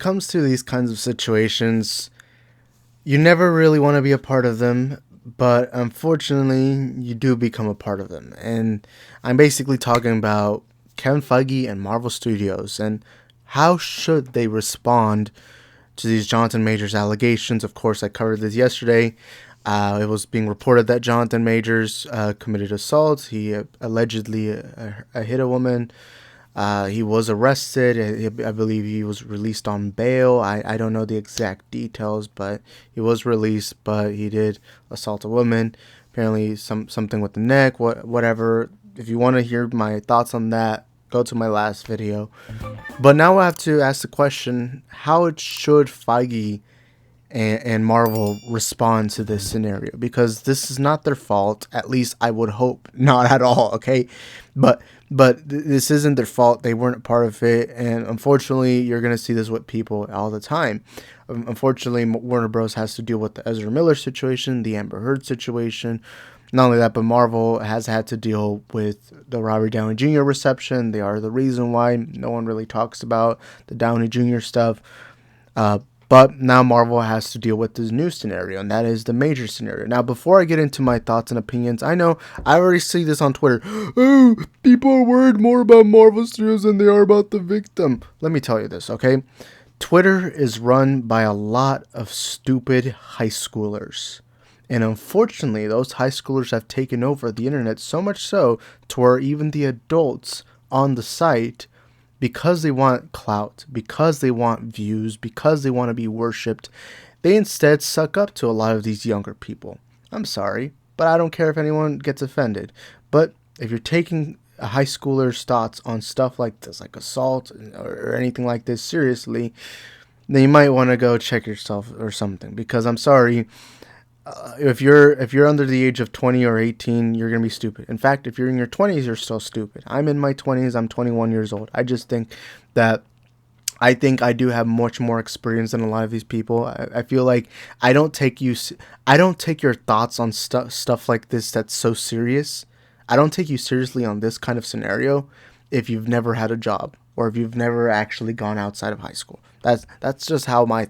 comes to these kinds of situations, you never really want to be a part of them, but unfortunately, you do become a part of them. And I'm basically talking about Kevin Feige and Marvel Studios and how should they respond to these Jonathan Majors allegations. Of course, I covered this yesterday. It was being reported that Jonathan Majors committed assault. He allegedly hit a woman. He was arrested. I believe he was released on bail. I don't know the exact details, but he was released. But he did assault a woman. Apparently, something with the neck. Whatever. If you want to hear my thoughts on that, go to my last video. But now I have to ask the question: how should Feige and Marvel respond to this scenario? Because this is not their fault. At least I would hope not at all. Okay, but this isn't their fault. They weren't a part of it, and unfortunately, you're gonna see this with people all the time. Unfortunately, Warner Bros. Has to deal with the Ezra Miller situation, the Amber Heard situation. Not only that, but Marvel has had to deal with the Robert Downey Jr. reception. They are the reason why no one really talks about the Downey Jr. stuff. But now Marvel has to deal with this new scenario, and that is the major scenario. Now, before I get into my thoughts and opinions, I know I already see this on Twitter. Oh, people are worried more about Marvel Studios than they are about the victim. Let me tell you this, okay? Twitter is run by a lot of stupid high schoolers. And unfortunately, those high schoolers have taken over the internet so much so to where even the adults on the site, because they want clout, because they want views, because they want to be worshipped, they instead suck up to a lot of these younger people. I'm sorry, but I don't care if anyone gets offended. But if you're taking a high schooler's thoughts on stuff like this, like assault or anything like this seriously, then you might want to go check yourself or something. Because I'm sorry, if you're under the age of 20 or 18, you're going to be stupid. In fact, if you're in your 20s, you're still stupid. I'm in my 20s. I'm 21 years old. I just think that I do have much more experience than a lot of these people. I feel like I don't take your thoughts on stuff like this that's so serious. I don't take you seriously on this kind of scenario if you've never had a job or if you've never actually gone outside of high school. That's just how my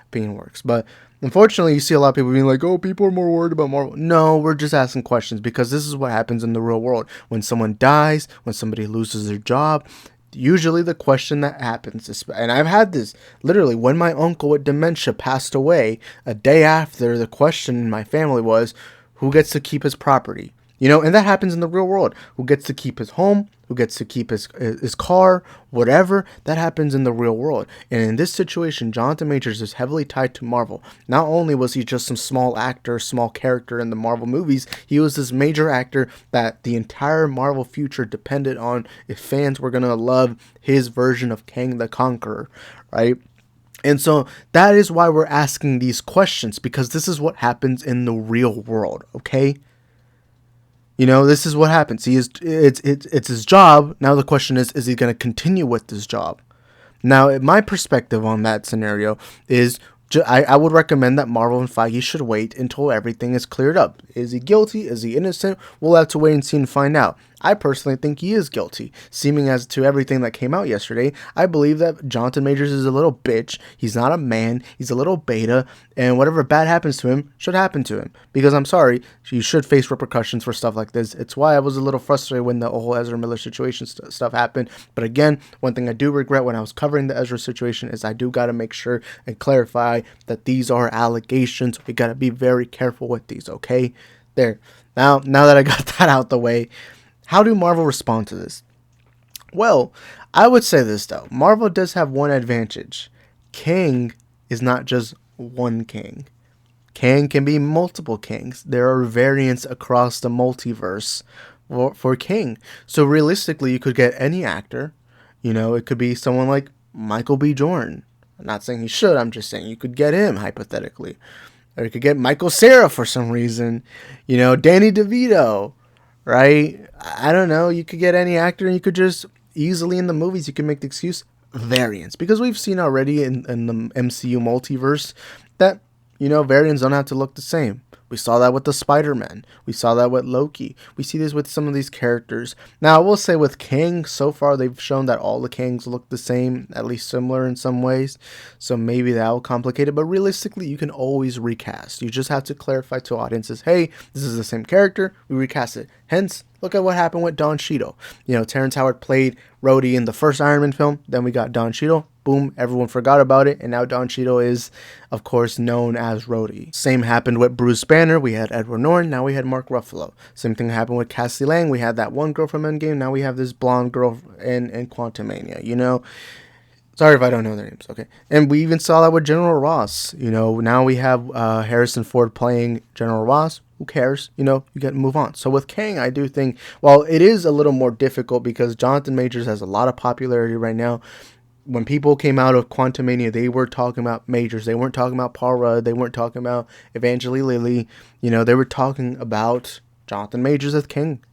opinion works. But unfortunately, you see a lot of people being like, oh, people are more worried about Marvel. No, we're just asking questions because this is what happens in the real world. When someone dies, when somebody loses their job, usually the question that happens is, and I've had this literally when my uncle with dementia passed away, a day after, the question in my family was, who gets to keep his property? You know, and that happens in the real world. Who gets to keep his home? Who gets to keep his car? Whatever. That happens in the real world. And in this situation, Jonathan Majors is heavily tied to Marvel. Not only was he just some small actor, small character in the Marvel movies, he was this major actor that the entire Marvel future depended on if fans were going to love his version of Kang the Conqueror, right? And so that is why we're asking these questions, because this is what happens in the real world, okay? You know, this is what happens. It's his job. Now the question is he going to continue with this job? Now, my perspective on that scenario is I would recommend that Marvel and Feige should wait until everything is cleared up. Is he guilty? Is he innocent? We'll have to wait and see and find out. I personally think he is guilty. Seeming as to everything that came out yesterday, I believe that Jonathan Majors is a little bitch. He's not a man. He's a little beta. And whatever bad happens to him should happen to him. Because I'm sorry, you should face repercussions for stuff like this. It's why I was a little frustrated when the whole Ezra Miller situation stuff happened. But again, one thing I do regret when I was covering the Ezra situation is I do got to make sure and clarify that these are allegations. We got to be very careful with these, okay? There. Now that I got that out the way, how do Marvel respond to this? Well, I would say this though. Marvel does have one advantage. Kang is not just one Kang. Kang can be multiple Kangs. There are variants across the multiverse for Kang. So realistically, you could get any actor. You know, it could be someone like Michael B. Jordan. I'm not saying he should. I'm just saying you could get him hypothetically. Or you could get Michael Cera for some reason. You know, Danny DeVito. Right? I don't know. You could get any actor and you could just easily in the movies, you can make the excuse variants. Because we've seen already in the MCU multiverse that, you know, variants don't have to look the same. We saw that with the Spider-Man. We saw that with Loki. We see this with some of these characters. Now, I will say with Kang, so far they've shown that all the Kangs look the same, at least similar in some ways. So maybe that will complicate it. But realistically, you can always recast. You just have to clarify to audiences, hey, this is the same character. We recast it. Hence, look at what happened with Don Cheadle. Terrence Howard played Rhodey in the first Iron Man film. Then we got Don Cheadle. Boom, everyone forgot about it, and now Don Cheadle is, of course, known as Rhodey. Same happened with Bruce Banner. We had Edward Norton. Now we had Mark Ruffalo. Same thing happened with Cassie Lang. We had that one girl from Endgame. Now we have this blonde girl in Quantumania. Sorry if I don't know their names. Okay, and we even saw that with General Ross. Now we have Harrison Ford playing General Ross. Who cares? You got to move on. So with Kang, I do think, while it is a little more difficult because Jonathan Majors has a lot of popularity right now. When people came out of Quantumania, they were talking about Majors. They weren't talking about Paul Rudd. They weren't talking about Evangeline Lilly. They were talking about Jonathan Majors as King.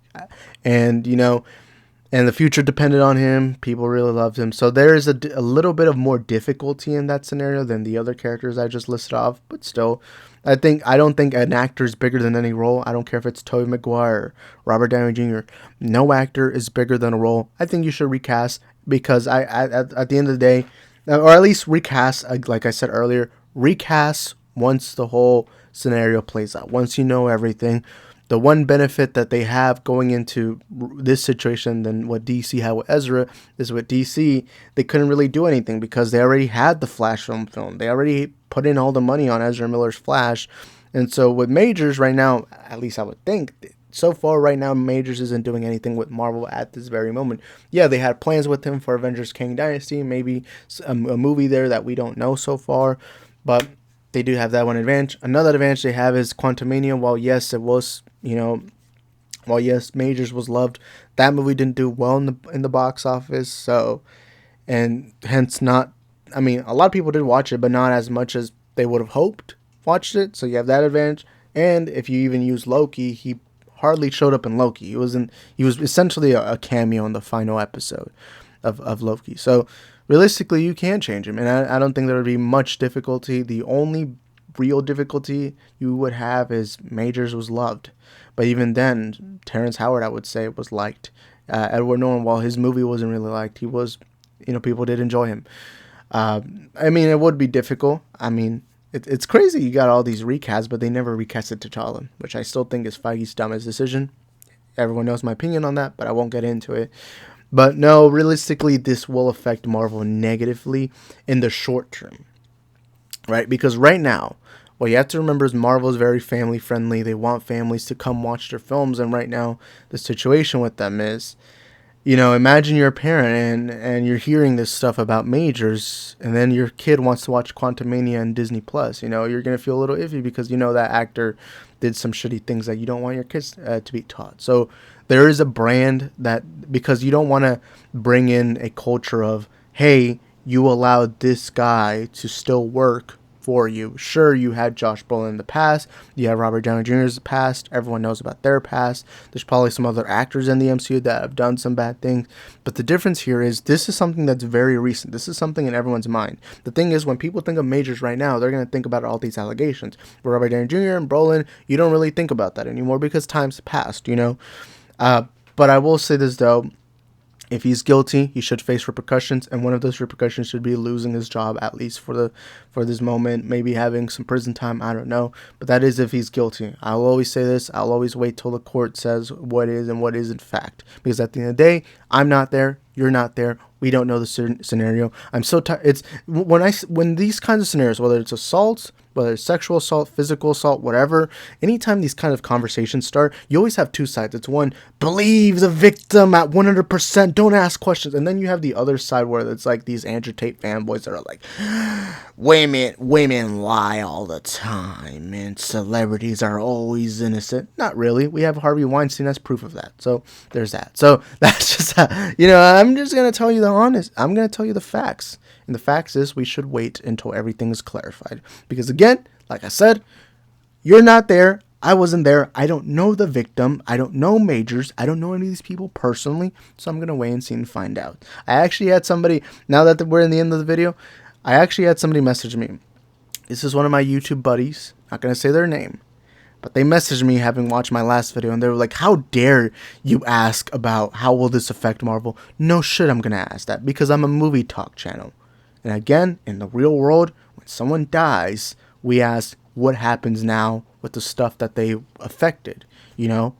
And, and the future depended on him. People really loved him. So there is a little bit of more difficulty in that scenario than the other characters I just listed off. But still, I don't think an actor is bigger than any role. I don't care if it's Tobey Maguire, Robert Downey Jr. No actor is bigger than a role. I think you should recast. Because at the end of the day, or at least recast, like I said earlier, recast once the whole scenario plays out. Once you know everything. The one benefit that they have going into this situation than what DC had with Ezra is with DC, they couldn't really do anything because they already had the Flash film. They already put in all the money on Ezra Miller's Flash. And so with Majors right now, at least I would think, so far right now, Majors isn't doing anything with Marvel at this very moment. Yeah, they had plans with him for Avengers Kang Dynasty, maybe a movie there that we don't know so far, but they do have that one advantage. Another advantage they have is Quantumania. While yes, Majors was loved, that movie didn't do well in the box office, so, and hence not, a lot of people did watch it, but not as much as they would have hoped watched it, so you have that advantage. And if you even use Loki, he hardly showed up in Loki. He was essentially a cameo in the final episode of Loki. So realistically, you can change him, and I don't think there would be much difficulty. The only real difficulty you would have is Majors was loved, but even then, Terrence Howard, I would say, was liked. Edward Norton, while his movie wasn't really liked, he was, people did enjoy him. It would be difficult. It's crazy you got all these recasts, but they never recasted T'Challa, which I still think is Feige's dumbest decision. Everyone knows my opinion on that, but I won't get into it. But no, realistically, this will affect Marvel negatively in the short term, right? Because right now, what you have to remember is Marvel is very family friendly. They want families to come watch their films, and right now, the situation with them is, imagine you're a parent and you're hearing this stuff about Majors, and then your kid wants to watch Quantumania and Disney Plus. You're going to feel a little iffy because that actor did some shitty things that you don't want your kids to be taught. So there is a brand that, because you don't want to bring in a culture of, hey, you allowed this guy to still work for you. Sure, you had Josh Brolin in the past. You have Robert Downey Jr.'s past. Everyone knows about their past. There's probably some other actors in the MCU that have done some bad things. But the difference here is this is something that's very recent. This is something in everyone's mind. The thing is, when people think of Majors right now, they're going to think about all these allegations. With Robert Downey Jr. and Brolin, you don't really think about that anymore because time's passed, But I will say this, though. If he's guilty, he should face repercussions, and one of those repercussions should be losing his job, at least for this moment, maybe having some prison time, I don't know. But that is if he's guilty. I'll always say this, I'll always wait till the court says what is and what isn't fact. Because at the end of the day, I'm not there, you're not there, we don't know the scenario. I'm so tired. It's when these kinds of scenarios, whether it's assault, whether it's sexual assault, physical assault, whatever, anytime these kind of conversations start, you always have two sides. It's one, believe the victim at 100%, don't ask questions. And then you have the other side where it's like these Andrew Tate fanboys that are like, women lie all the time and celebrities are always innocent. Not really. We have Harvey Weinstein as proof of that. So there's that. So that's just, I'm just going to tell you I'm going to tell you the facts. And the facts is we should wait until everything is clarified. Because again, like I said, you're not there. I wasn't there. I don't know the victim. I don't know Majors. I don't know any of these people personally. So I'm going to wait and see and find out. I actually had somebody, now that we're in the end of the video, I actually had somebody message me. This is one of my YouTube buddies. Not going to say their name. But they messaged me having watched my last video, and they were like, how dare you ask about how will this affect Marvel? No shit, I'm gonna ask that, because I'm a movie talk channel. And again, in the real world, when someone dies, we ask what happens now with the stuff that they affected, you know?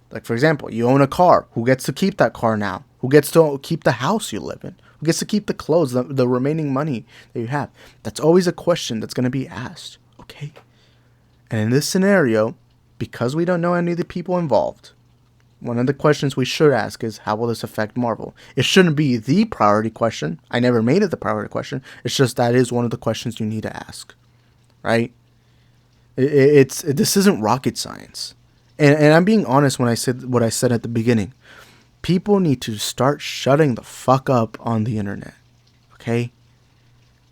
Like, for example, you own a car. Who gets to keep that car now? Who gets to keep the house you live in? Who gets to keep the clothes, the remaining money that you have? That's always a question that's going to be asked, okay? And in this scenario, because we don't know any of the people involved, one of the questions we should ask is, how will this affect Marvel? It shouldn't be the priority question. I never made it the priority question. It's just that is one of the questions you need to ask, right? This isn't rocket science. And I'm being honest when I said what I said at the beginning. People need to start shutting the fuck up on the internet. Okay?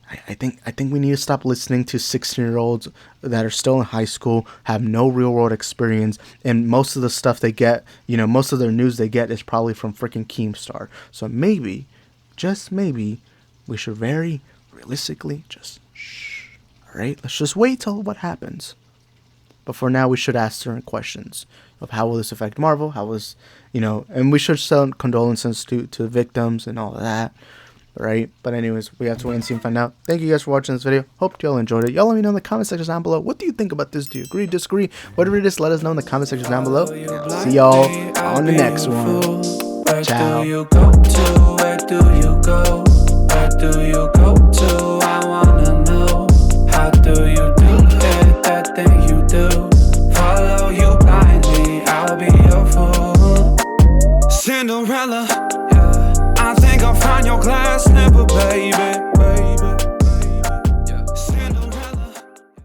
I think we need to stop listening to 16-year-olds that are still in high school, have no real world experience, and most of the stuff they get, most of their news they get is probably from freaking Keemstar. So maybe, just maybe, we should very realistically just shh. Alright? Let's just wait till what happens. But for now, we should ask certain questions of how will this affect Marvel, how was, and we should send condolences to victims and all of that, right? But anyways, we have to wait and see and find out. Thank you guys for watching this video. Hope y'all enjoyed it. Y'all let me know in the comment section down below. What do you think about this? Do you agree, disagree? Whatever it is, let us know in the comment section down below. See y'all on the next one. Ciao.